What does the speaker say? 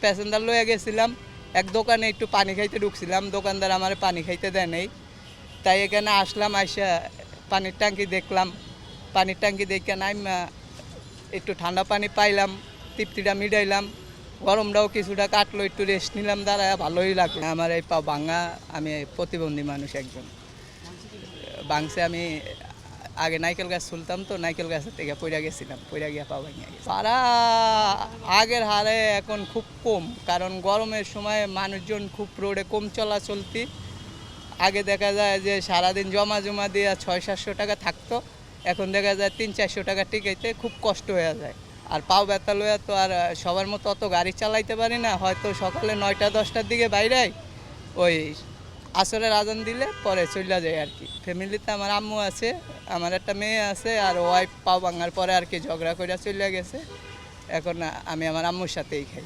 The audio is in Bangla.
প্যাসেঞ্জার লয়ে গেছিলাম, এক দোকানে একটু পানি খাইতে ঢুকছিলাম, দোকানদার আমার পানি খাইতে দেয় নাই। তাই এখানে আসলাম, আইসা পানির ট্যাঙ্কি দেখলাম, পানির ট্যাঙ্কি দেখে নাইমা একটু ঠান্ডা পানি পাইলাম, তৃপ্তিটা মিটাইলাম, গরমটাও কিছুটা কাটলো, একটু রেস্ট নিলাম, দাঁড়ায় ভালোই লাগলো। আমার এই পা ভাঙা, আমি প্রতিবন্ধী মানুষ একজন। ভাঙছে, আমি আগে নাইকেল গাছ তুলতাম, তো নাইকেল গাছের থেকে পড়ে গেছিলাম, পড়ে গিয়ে পা ভাঙিয়ে গেছে। ভাড়া আগের হারে এখন খুব কম, কারণ গরমের সময় মানুষজন খুব রোডে কম চলাচলতি। আগে দেখা যায় যে সারাদিন জমা দিয়ে 600-700 টাকা থাকতো, এখন দেখা যায় 300-400 টাকা টিকাইতে খুব কষ্ট হয়ে যায়। আর পাও ব্যথা লইয়া তো আর সবার মতো অত গাড়ি চালাইতে পারি না, হয়তো সকালে 9টা-10টার দিকে বাইরাই, ওই আসরের আজান দিলে পরে চলে যায় আর কি। ফ্যামিলিতে আমার আম্মু আছে, আমার একটা মেয়ে আছে, আর ওয়াইফ পাও ভাঙার পরে আর কি ঝগড়া করে চলে গেছে। এখন আমি আমার আম্মুর সাথেই খাই।